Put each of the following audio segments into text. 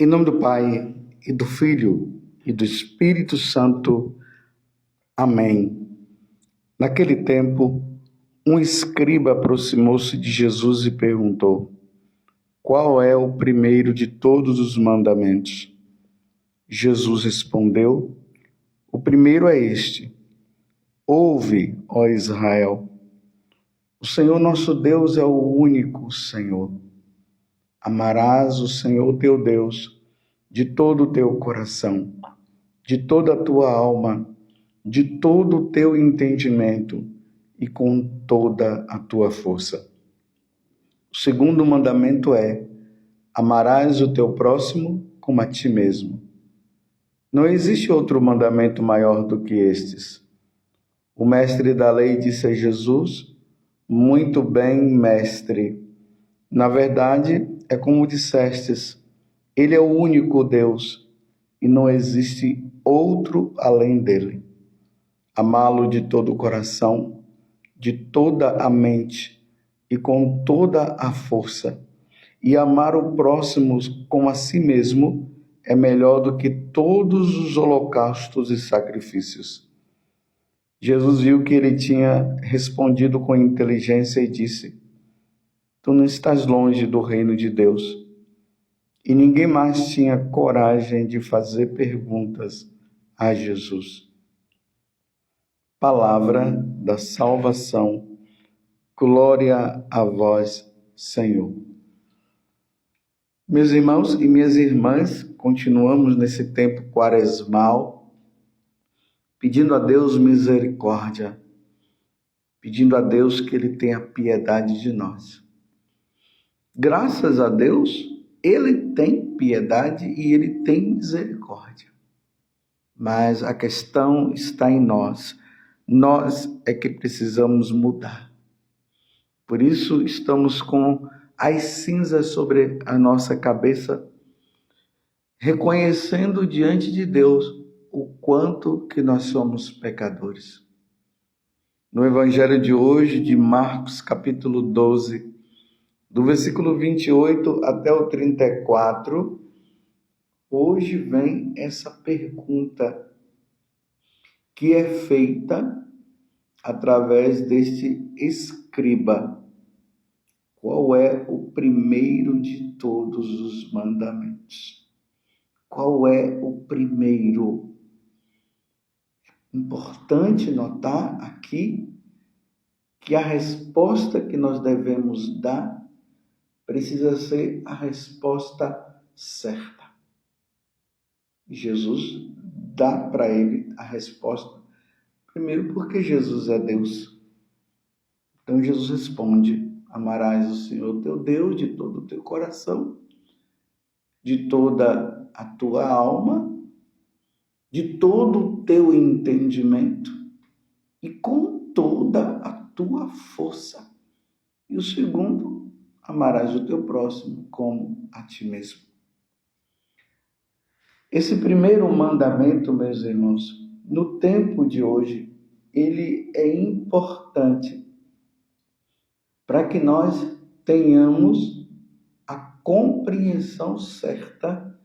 Em nome do Pai, e do Filho, e do Espírito Santo. Amém. Naquele tempo, um escriba aproximou-se de Jesus e perguntou: qual é o primeiro de todos os mandamentos? Jesus respondeu: o primeiro é este: ouve, ó Israel, o Senhor nosso Deus é o único Senhor. Amarás o Senhor teu Deus de todo o teu coração, de toda a tua alma, de todo o teu entendimento e com toda a tua força. O segundo mandamento é: amarás o teu próximo como a ti mesmo. Não existe outro mandamento maior do que estes. O mestre da lei disse a Jesus: muito bem, mestre. Na verdade, é como dissestes, ele é o único Deus e não existe outro além dele. Amá-lo de todo o coração, de toda a mente e com toda a força, e amar o próximo como a si mesmo é melhor do que todos os holocaustos e sacrifícios. Jesus viu que ele tinha respondido com inteligência e disse: tu não estás longe do reino de Deus. E ninguém mais tinha coragem de fazer perguntas a Jesus. Palavra da salvação. Glória a vós, Senhor. Meus irmãos e minhas irmãs, continuamos nesse tempo quaresmal, pedindo a Deus misericórdia, pedindo a Deus que Ele tenha piedade de nós. Graças a Deus, Ele tem piedade e Ele tem misericórdia. Mas a questão está em nós. Nós é que precisamos mudar. Por isso estamos com as cinzas sobre a nossa cabeça, reconhecendo diante de Deus o quanto que nós somos pecadores. No Evangelho de hoje, de Marcos, capítulo 12, do versículo 28 até o 34, hoje vem essa pergunta que é feita através deste escriba. Qual é o primeiro de todos os mandamentos? Qual é o primeiro? Importante notar aqui que a resposta que nós devemos dar precisa ser a resposta certa. Jesus dá para ele a resposta, primeiro porque Jesus é Deus. Então Jesus responde: amarás o Senhor teu Deus de todo o teu coração, de toda a tua alma, de todo o teu entendimento e com toda a tua força. E o segundo, amarás o teu próximo como a ti mesmo. Esse primeiro mandamento, meus irmãos, no tempo de hoje, ele é importante para que nós tenhamos a compreensão certa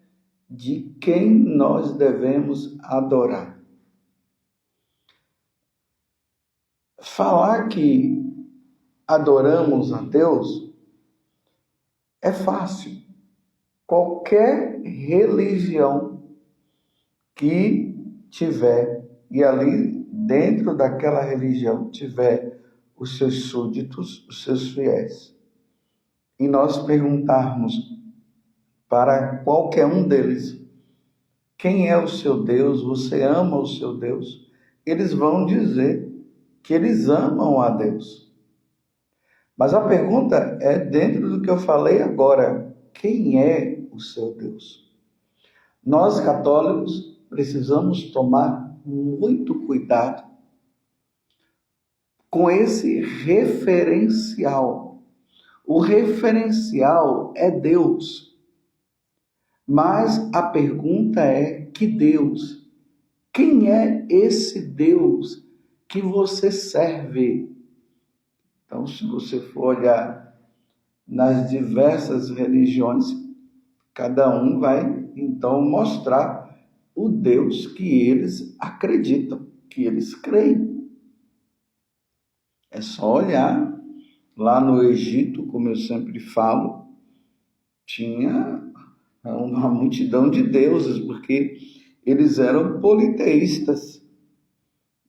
de quem nós devemos adorar. Falar que adoramos a Deus é fácil. Qualquer religião que tiver, e ali dentro daquela religião tiver os seus súditos, os seus fiéis, e nós perguntarmos para qualquer um deles: quem é o seu Deus? Você ama o seu Deus? Eles vão dizer que eles amam a Deus. Mas a pergunta é dentro do que eu falei agora: quem é o seu Deus? Nós católicos precisamos tomar muito cuidado com esse referencial. O referencial é Deus. Mas a pergunta é: que Deus? Quem é esse Deus que você serve? Então, se você for olhar nas diversas religiões, Cada um vai, então, mostrar o Deus que eles acreditam, que eles creem. É só olhar lá no Egito, como eu sempre falo, tinha uma multidão de deuses, porque eles eram politeístas.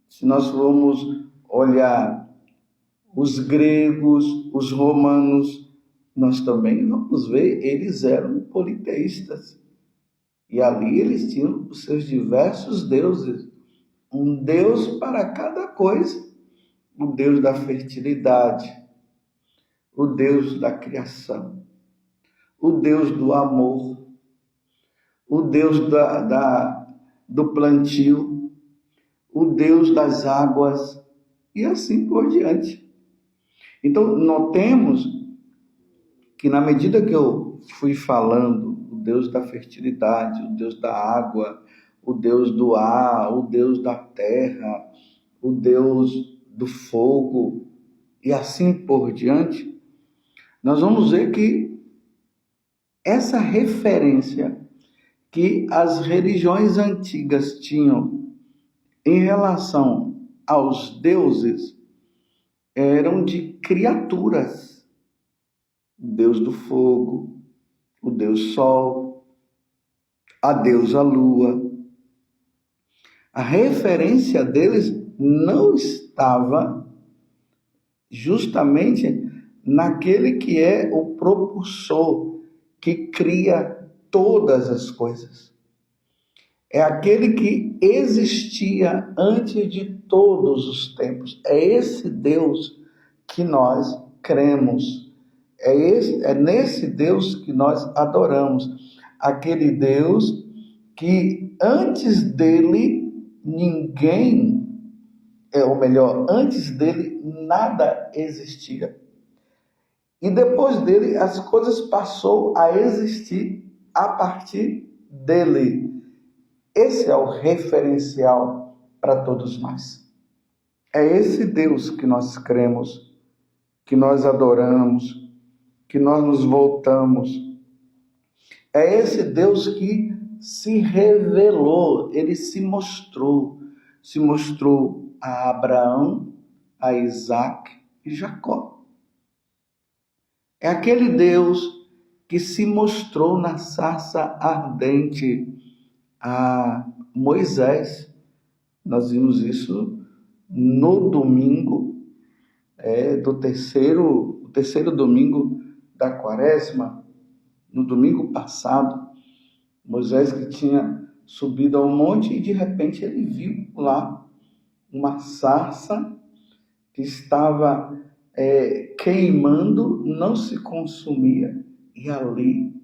Se nós formos olhar os gregos, os romanos, nós também vamos ver, eles eram politeístas. E ali eles tinham os seus diversos deuses. Um Deus para cada coisa. O Deus da fertilidade, o Deus da criação, o Deus do amor, o Deus do plantio, o Deus das águas e assim por diante. Então, notemos que na medida que eu fui falando, o Deus da fertilidade, o Deus da água, o Deus do ar, o Deus da terra, o Deus do fogo e assim por diante, nós vamos ver que essa referência que as religiões antigas tinham em relação aos deuses eram de criaturas. O Deus do fogo, o Deus sol, a deusa lua. A referência deles não estava justamente naquele que é o propulsor, que cria todas as coisas. É aquele que existia antes de todos os tempos. É esse Deus que nós cremos. É nesse Deus que nós adoramos. Aquele Deus que antes dele ninguém, ou melhor, antes dele nada existia. E depois dele as coisas passou a existir a partir dele. Esse é o referencial para todos nós. É esse Deus que nós cremos, que nós adoramos, que nós nos voltamos. É esse Deus que se revelou, ele se mostrou a Abraão, a Isaac e Jacó. É aquele Deus que se mostrou na sarça ardente a Moisés. Nós vimos isso no domingo do terceiro domingo da Quaresma, no domingo passado. Moisés que tinha subido ao monte e de repente ele viu lá uma sarça que estava queimando, não se consumia, e ali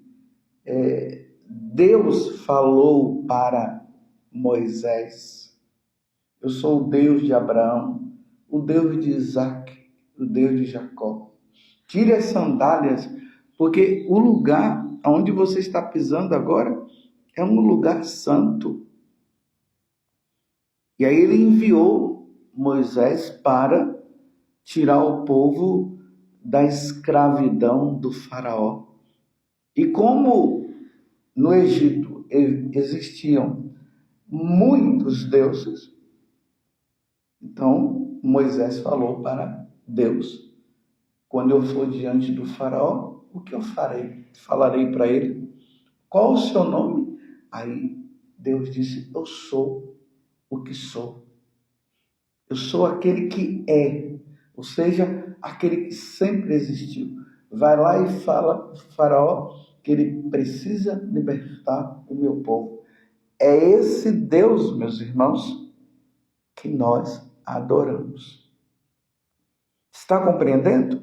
Deus falou para Moisés: eu sou o Deus de Abraão, o Deus de Isaac, o Deus de Jacó. Tire as sandálias, porque o lugar onde você está pisando agora é um lugar santo. E aí ele enviou Moisés para tirar o povo da escravidão do faraó. E como no Egito existiam muitos deuses, então Moisés falou para Deus: quando eu for diante do faraó, o que eu farei? Falarei para ele: qual o seu nome? Aí Deus disse: eu sou o que sou. Eu sou aquele que é, ou seja, aquele que sempre existiu. Vai lá e fala para o faraó que ele precisa libertar o meu povo. É esse Deus, meus irmãos, que nós adoramos. Está compreendendo?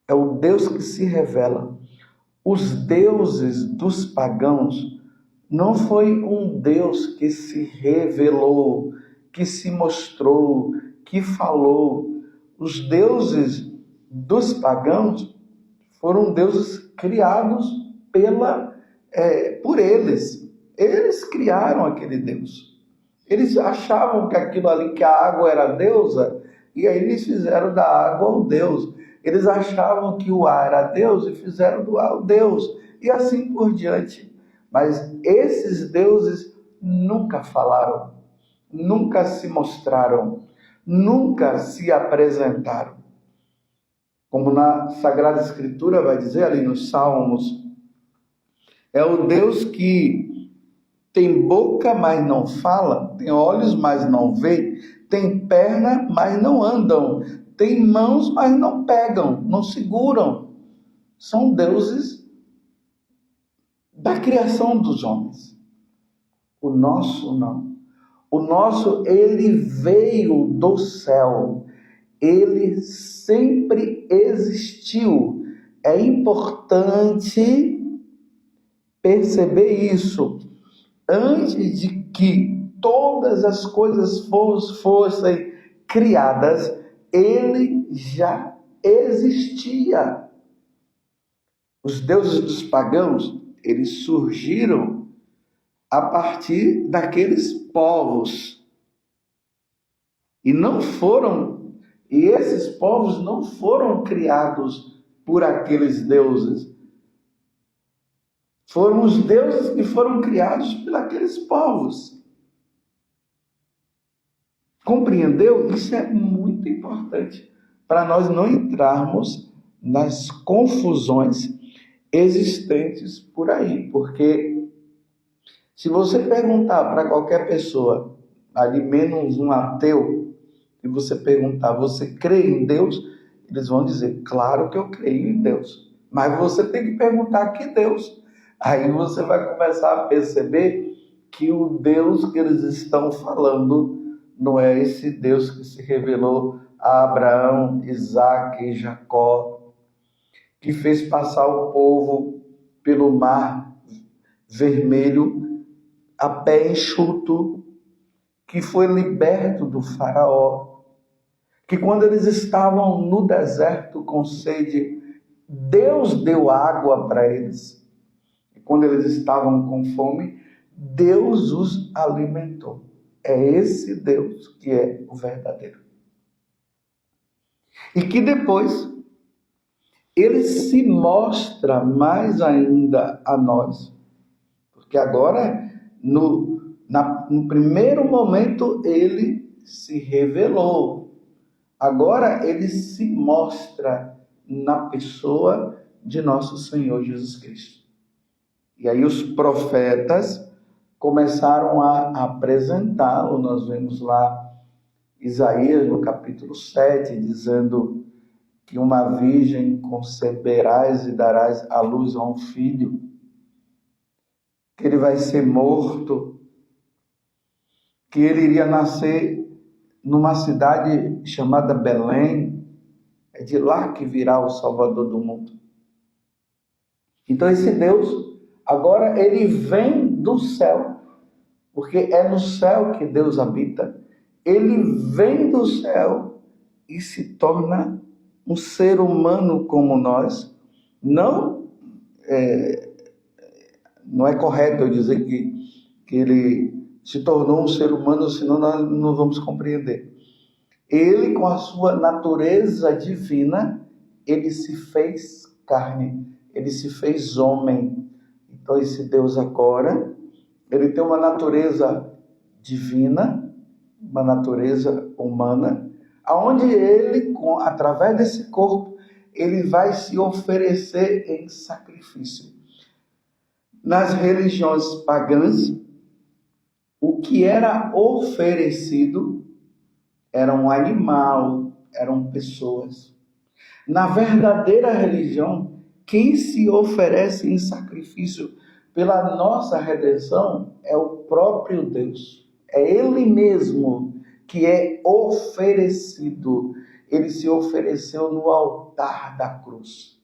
É o Deus que se revela. Os deuses dos pagãos não foi um Deus que se revelou, que se mostrou, que falou. Os deuses dos pagãos foram deuses criados por eles. Eles criaram aquele Deus. Eles achavam que aquilo ali, que a água era a deusa, e aí eles fizeram da água o Deus. Eles achavam que o ar era Deus e fizeram do ar o Deus. e assim por diante. Mas esses deuses nunca falaram, nunca se mostraram, nunca se apresentaram. Como na Sagrada Escritura vai dizer ali nos Salmos, é o Deus que tem boca, mas não fala, tem olhos, mas não vê, tem perna, mas não andam, tem mãos, mas não pegam, não seguram. São deuses da criação dos homens. O nosso não. O nosso, ele veio do céu. Ele sempre existiu. É importante perceber isso. Antes de que todas as coisas fossem criadas, ele já existia. Os deuses dos pagãos, eles surgiram a partir daqueles povos. E esses povos não foram criados por aqueles deuses. Foram os deuses que foram criados por aqueles povos. Compreendeu? Isso é muito importante para nós não entrarmos nas confusões existentes por aí. Porque se você perguntar para qualquer pessoa, ali menos um ateu, e você perguntar, você crê em Deus? Eles vão dizer, claro que eu creio em Deus. Mas você tem que perguntar que Deus. Aí você vai começar a perceber que o Deus que eles estão falando não é esse Deus que se revelou a Abraão, Isaque e Jacó, que fez passar o povo pelo mar vermelho a pé enxuto, que foi liberto do faraó, que quando eles estavam no deserto com sede, Deus deu água para eles. E quando eles estavam com fome, Deus os alimentou. É esse Deus que é o verdadeiro. E que depois ele se mostra mais ainda a nós. Porque agora, no primeiro momento, ele se revelou. Agora ele se mostra na pessoa de nosso Senhor Jesus Cristo. E aí os profetas começaram a apresentá-lo. Nós vemos lá Isaías no capítulo 7, dizendo que uma virgem conceberás e darás à luz a um filho, que ele vai ser morto, que ele iria nascer numa cidade chamada Belém, é de lá que virá o Salvador do mundo. Então esse Deus, agora ele vem do céu, porque é no céu que Deus habita. Ele vem do céu e se torna um ser humano como nós. Não é correto eu dizer que ele se tornou um ser humano, senão nós não vamos compreender. Ele, com a sua natureza divina, ele se fez carne, ele se fez homem. Então esse Deus agora, ele tem uma natureza divina, uma natureza humana, aonde ele, através desse corpo, ele vai se oferecer em sacrifício. Nas religiões pagãs, o que era oferecido era um animal, eram pessoas. Na verdadeira religião, quem se oferece em sacrifício pela nossa redenção é o próprio Deus. É Ele mesmo que é oferecido. Ele se ofereceu no altar da cruz.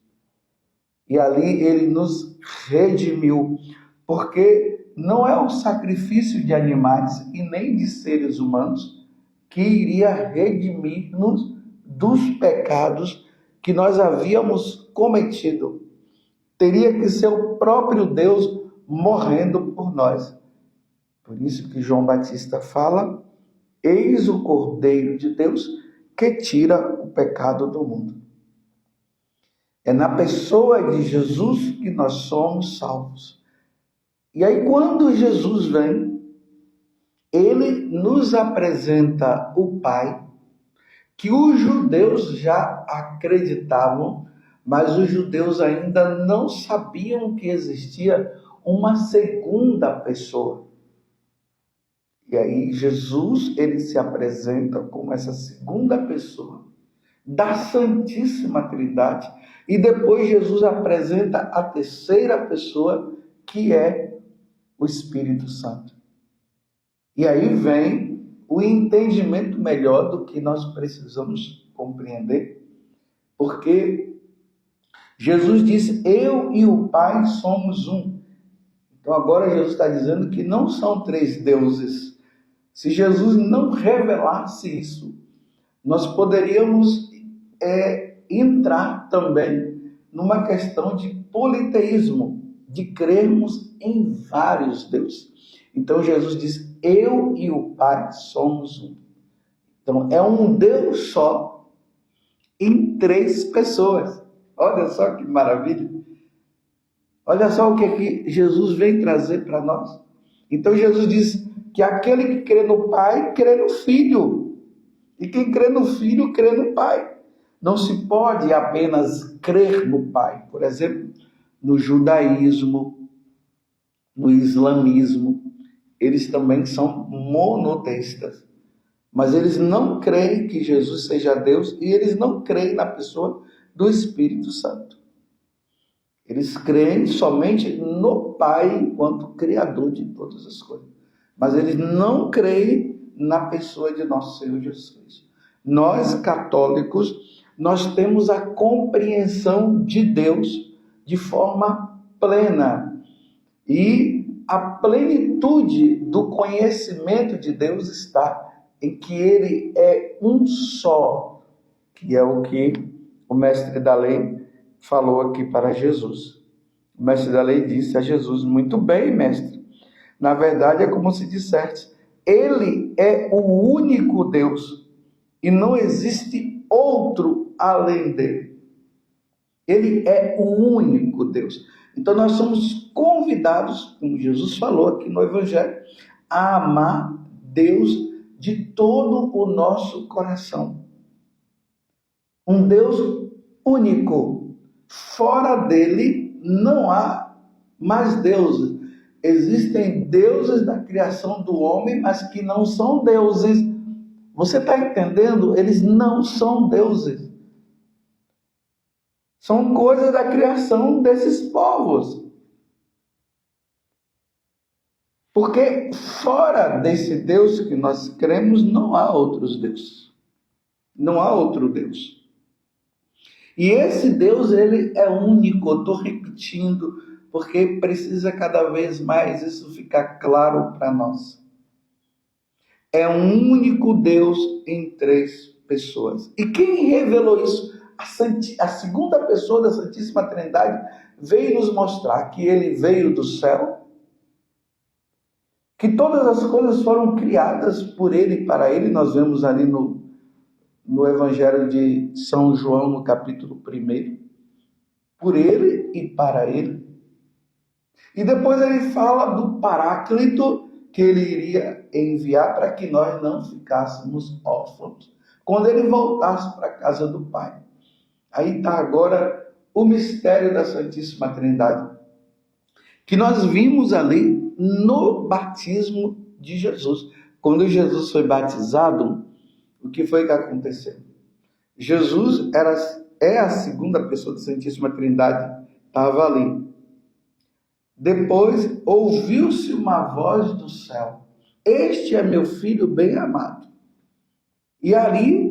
E ali ele nos redimiu, porque não é o sacrifício de animais e nem de seres humanos que iria redimir-nos dos pecados que nós havíamos cometido. Teria que ser o próprio Deus morrendo por nós. Por isso que João Batista fala, eis o Cordeiro de Deus que tira o pecado do mundo. É na pessoa de Jesus que nós somos salvos. E aí, quando Jesus vem, ele nos apresenta o Pai, que os judeus já acreditavam, mas os judeus ainda não sabiam que existia uma segunda pessoa. E aí Jesus, ele se apresenta como essa segunda pessoa da Santíssima Trindade, e depois Jesus apresenta a terceira pessoa, que é o Espírito Santo. E aí vem o entendimento melhor do que nós precisamos compreender, porque Jesus disse: eu e o Pai somos um. Então agora Jesus está dizendo que não são três deuses. Se Jesus não revelasse isso, nós poderíamos entrar também numa questão de politeísmo, de crermos em vários deuses. Então Jesus diz: eu e o Pai somos um. Então é um Deus só em três pessoas. Olha só que maravilha. Olha só o que Jesus vem trazer para nós. Então Jesus diz que aquele que crê no Pai, crê no Filho. E quem crê no Filho, crê no Pai. Não se pode apenas crer no Pai. Por exemplo, no judaísmo, no islamismo, eles também são monoteístas. Mas eles não creem que Jesus seja Deus e eles não creem na pessoa do Espírito Santo. Eles creem somente no Pai enquanto Criador de todas as coisas. Mas eles não creem na pessoa de nosso Senhor Jesus Cristo. Nós, católicos, nós temos a compreensão de Deus de forma plena. E a plenitude do conhecimento de Deus está em que Ele é um só, que é o que o mestre da lei falou aqui para Jesus. O mestre da lei disse a Jesus: muito bem, mestre. Na verdade, é como se dissesse: Ele é o único Deus e não existe outro além dele. Ele é o único Deus. Então nós somos convidados, como Jesus falou aqui no Evangelho, a amar Deus de todo o nosso coração. Um Deus único. Fora dele não há mais deuses. Existem deuses da criação do homem, mas que não são deuses. Você está entendendo? Eles não são deuses. São coisas da criação desses povos. Porque fora desse Deus que nós cremos, não há outros deuses. Não há outro Deus. E esse Deus, ele é único. Eu estou repetindo, porque precisa cada vez mais isso ficar claro para nós. É um único Deus em três pessoas. E quem revelou isso? A segunda pessoa da Santíssima Trindade veio nos mostrar que ele veio do céu, que todas as coisas foram criadas por ele e para ele. Nós vemos ali no Evangelho de São João, no capítulo 1, por ele e para ele. E depois ele fala do Paráclito que ele iria enviar para que nós não ficássemos órfãos quando ele voltasse para a casa do Pai. Aí está agora o mistério da Santíssima Trindade, que nós vimos ali no batismo de Jesus. Quando Jesus foi batizado, o que foi que aconteceu? Jesus é a segunda pessoa da Santíssima Trindade, estava ali. Depois ouviu-se uma voz do céu: este é meu filho bem amado. E ali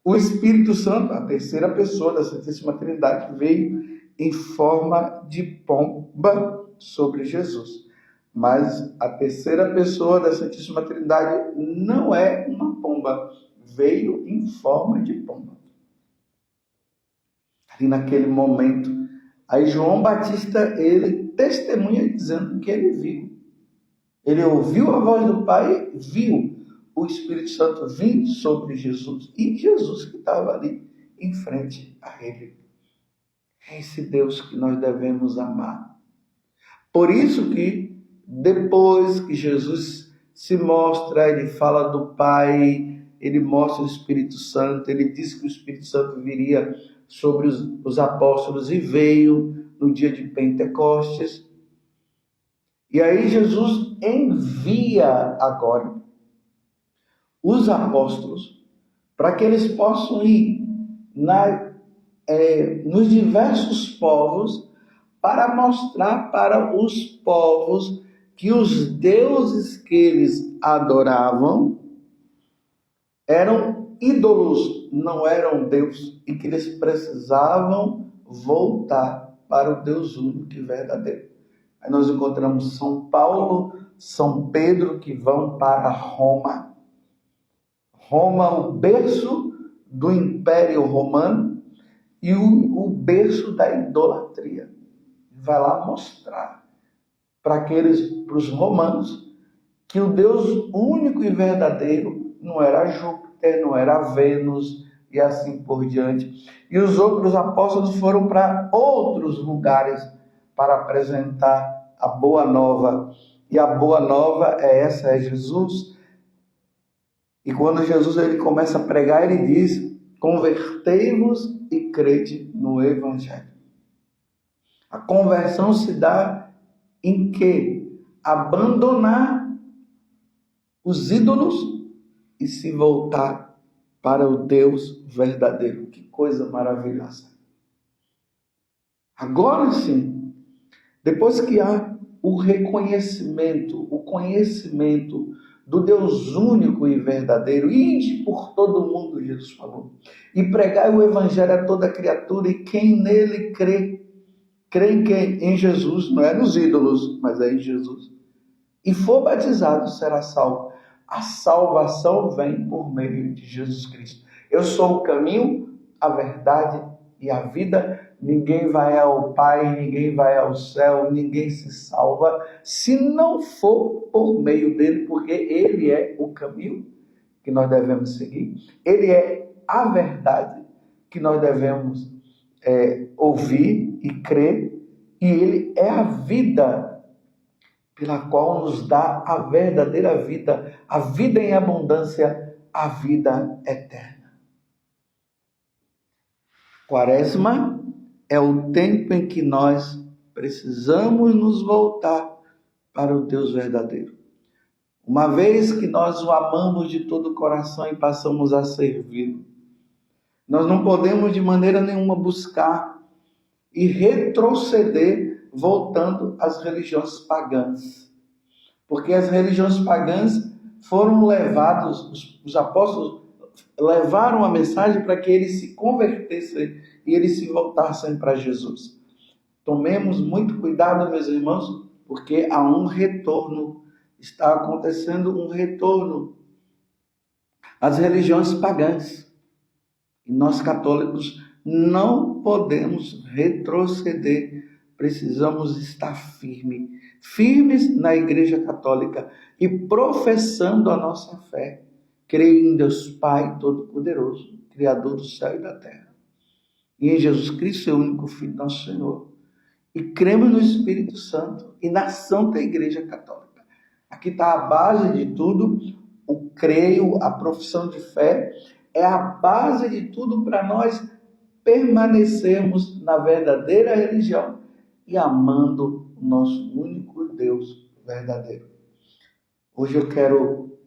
o Espírito Santo, a terceira pessoa da Santíssima Trindade, veio em forma de pomba sobre Jesus. Mas a terceira pessoa da Santíssima Trindade não é uma pomba, veio em forma de pomba. Ali naquele momento, aí João Batista, ele testemunha dizendo que ele viu. Ele ouviu a voz do Pai, viu o Espírito Santo vir sobre Jesus, e Jesus que estava ali em frente a ele. É esse Deus que nós devemos amar. Por isso que depois que Jesus se mostra, ele fala do Pai, ele mostra o Espírito Santo, ele diz que o Espírito Santo viria sobre os apóstolos e veio no dia de Pentecostes. E aí Jesus envia agora os apóstolos para que eles possam ir nos diversos povos para mostrar para os povos que os deuses que eles adoravam eram ídolos, não eram Deus, e que eles precisavam voltar para o Deus único e verdadeiro. Aí nós encontramos São Paulo, São Pedro, que vão para Roma. Roma, o berço do Império Romano e o berço da idolatria. Vai lá mostrar para os romanos que o Deus único e verdadeiro não era Júpiter, não era Vênus e assim por diante. E os outros apóstolos foram para outros lugares para apresentar a boa nova. E a boa nova é Jesus. E quando Jesus ele começa a pregar, ele diz: convertei-vos e crede no Evangelho. A conversão se dá em que? Abandonar os ídolos e se voltar para o Deus verdadeiro. Que coisa maravilhosa. Agora sim, depois que há o reconhecimento, o conhecimento do Deus único e verdadeiro, ide por todo o mundo, Jesus falou, e pregai o Evangelho a toda criatura, e quem nele crê em quem? Em Jesus, não é nos ídolos, mas é em Jesus, e for batizado, será salvo. A salvação vem por meio de Jesus Cristo. Eu sou o caminho, a verdade e a vida. Ninguém vai ao Pai, ninguém vai ao céu, ninguém se salva se não for por meio dele, porque ele é o caminho que nós devemos seguir. Ele é a verdade que nós devemos ouvir e crer, e ele é a vida pela qual nos dá a verdadeira vida, a vida em abundância, a vida eterna. Quaresma é o tempo em que nós precisamos nos voltar para o Deus verdadeiro. Uma vez que nós o amamos de todo o coração e passamos a servi-lo, nós não podemos de maneira nenhuma buscar e retroceder voltando às religiões pagãs. Porque as religiões pagãs foram levados, os apóstolos levaram a mensagem para que eles se convertessem e eles se voltassem para Jesus. Tomemos muito cuidado, meus irmãos, porque há um retorno, está acontecendo um retorno às religiões pagãs. E nós católicos não podemos retroceder, precisamos estar firmes na Igreja Católica e professando a nossa fé, creio em Deus Pai Todo-Poderoso, Criador do céu e da terra, e em Jesus Cristo, seu único Filho, nosso Senhor, e cremos no Espírito Santo e na Santa Igreja Católica. Aqui está a base de tudo, o creio, a profissão de fé, é a base de tudo para nós permanecermos na verdadeira religião e amando o nosso único Deus verdadeiro. Hoje eu quero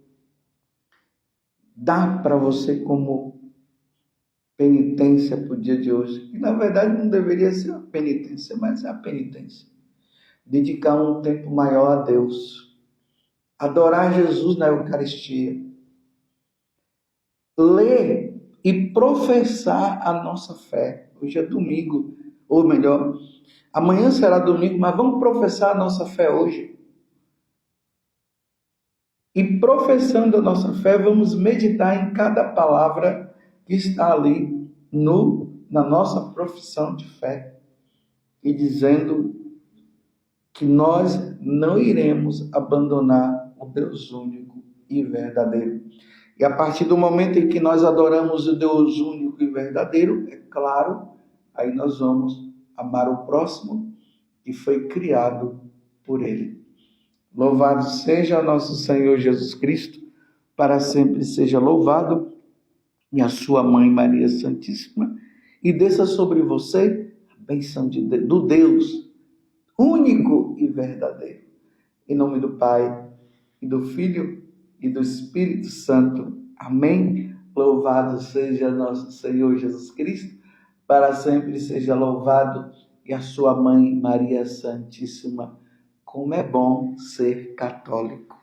dar para você como penitência para o dia de hoje, que na verdade não deveria ser uma penitência, mas é a penitência. Dedicar um tempo maior a Deus, adorar Jesus na Eucaristia, ler e professar a nossa fé. Hoje é domingo, ou melhor, amanhã será domingo, mas vamos professar a nossa fé hoje. E professando a nossa fé, vamos meditar em cada palavra que está ali na nossa profissão de fé. E dizendo que nós não iremos abandonar o Deus único e verdadeiro. E a partir do momento em que nós adoramos o Deus único e verdadeiro, é claro, aí nós vamos amar o próximo que foi criado por ele. Louvado seja nosso Senhor Jesus Cristo, para sempre seja louvado, e a sua mãe Maria Santíssima, e desça sobre você a bênção do Deus único e verdadeiro. Em nome do Pai, e do Filho, e do Espírito Santo. Amém. Louvado seja nosso Senhor Jesus Cristo, para sempre seja louvado, e a sua mãe Maria Santíssima. Como é bom ser católico.